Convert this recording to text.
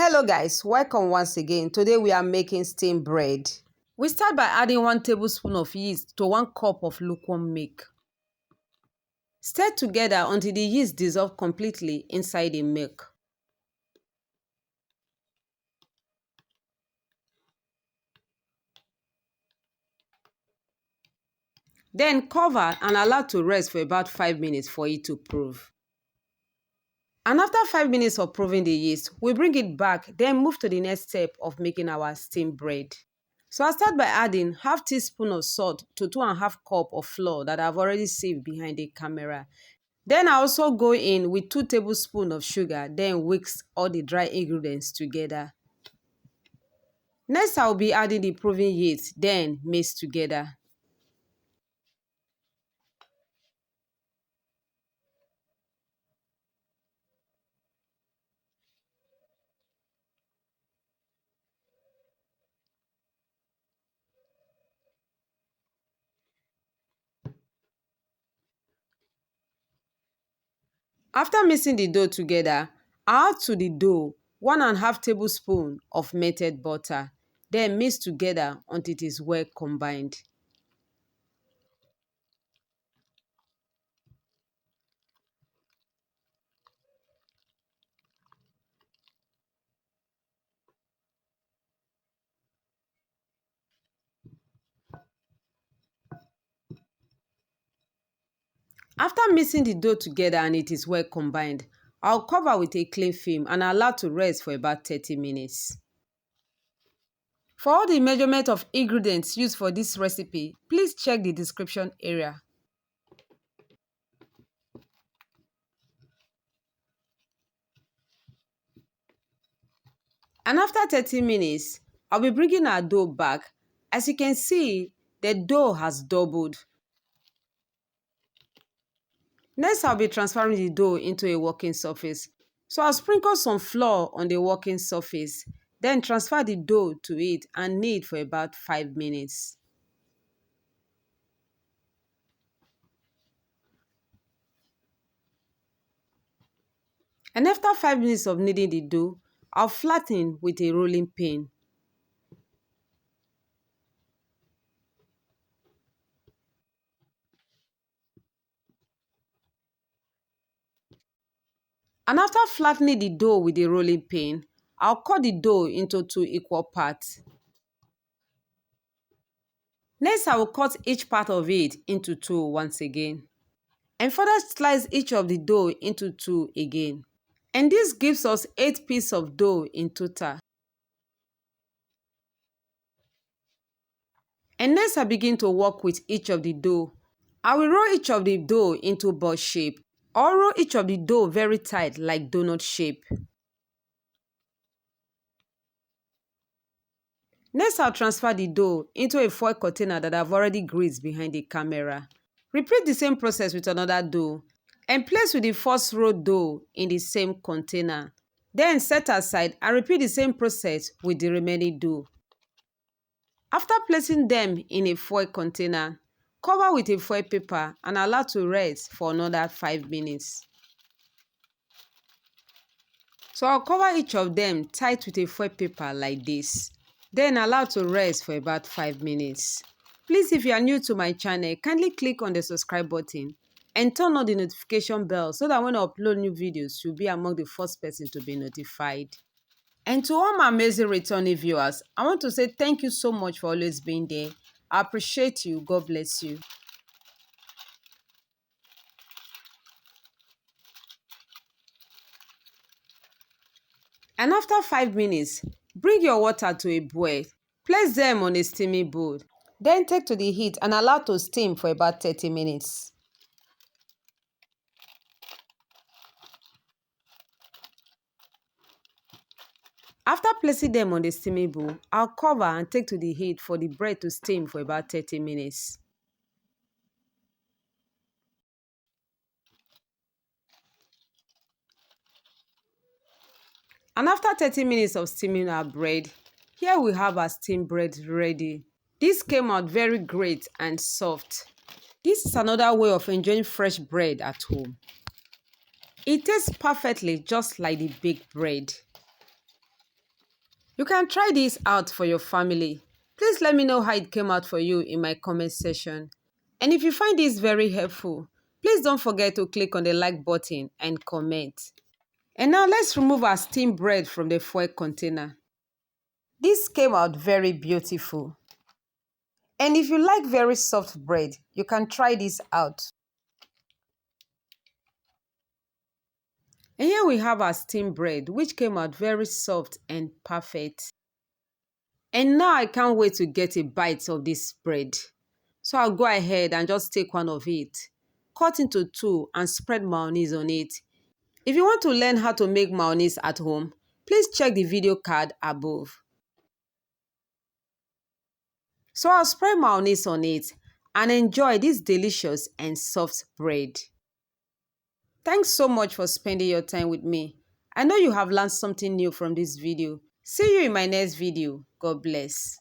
Hello guys, welcome once again. Today we are making steamed bread. We start by adding 1 tablespoon of yeast to 1 cup of lukewarm milk. Stir together until the yeast dissolves completely inside the milk. Then cover and allow to rest for about 5 minutes for it to prove. And after 5 minutes of proving the yeast, we bring it back, then move to the next step of making our steamed bread. So I'll start by adding half teaspoon of salt to 2.5 cup of flour that I've already saved behind the camera. Then I also go in with 2 tablespoons of sugar, then mix all the dry ingredients together. Next, I'll be adding the proving yeast, then mix together. After mixing the dough together, I add to the dough 1.5 tablespoons of melted butter, then mix together until it is well combined. After mixing the dough together and it is well combined, I'll cover with a cling film and allow to rest for about 30 minutes. For all the measurement of ingredients used for this recipe, please check the description area. And after 30 minutes, I'll be bringing our dough back. As you can see, the dough has doubled. Next, I'll be transferring the dough into a working surface. So I'll sprinkle some flour on the working surface, then transfer the dough to it and knead for about 5 minutes. And after 5 minutes of kneading the dough, I'll flatten with a rolling pin. And after flattening the dough with a rolling pin, I'll cut the dough into 2 equal parts. Next, I will cut each part of it into 2 once again. And further slice each of the dough into 2 again. And this gives us 8 pieces of dough in total. And next, I begin to work with each of the dough. I will roll each of the dough into ball shape, or roll each of the dough very tight like donut shape. Next, I'll transfer the dough into a foil container that I've already greased behind the camera. Repeat the same process with another dough and place with the first row dough in the same container. Then set aside and repeat the same process with the remaining dough. After placing them in a foil container, cover with a foil paper and allow to rest for another 5 minutes. So I'll cover each of them tight with a foil paper like this. Then allow to rest for about 5 minutes. Please, if you are new to my channel, kindly click on the subscribe button and turn on the notification bell so that when I upload new videos, you'll be among the first person to be notified. And to all my amazing returning viewers, I want to say thank you so much for always being there. I appreciate you. God bless you. And after 5 minutes, bring your water to a boil. Place them on a steaming board. Then take to the heat and allow to steam for about 30 minutes. After placing them on the steaming bowl, I'll cover and take to the heat for the bread to steam for about 30 minutes. And after 30 minutes of steaming our bread, here we have our steamed bread ready. This came out very great and soft. This is another way of enjoying fresh bread at home. It tastes perfectly just like the baked bread. You can try this out for your family. Please let me know how it came out for you in my comment section. And if you find this very helpful, please don't forget to click on the like button and comment. And now let's remove our steamed bread from the foil container. This came out very beautiful. And if you like very soft bread, you can try this out. And here we have our steamed bread, which came out very soft and perfect. And now I can't wait to get a bite of this bread. So I'll go ahead and just take one of it, cut into two and spread mayonnaise on it. If you want to learn how to make mayonnaise at home, please check the video card above. So I'll spread mayonnaise on it and enjoy this delicious and soft bread. Thanks so much for spending your time with me. I know you have learned something new from this video. See you in my next video. God bless.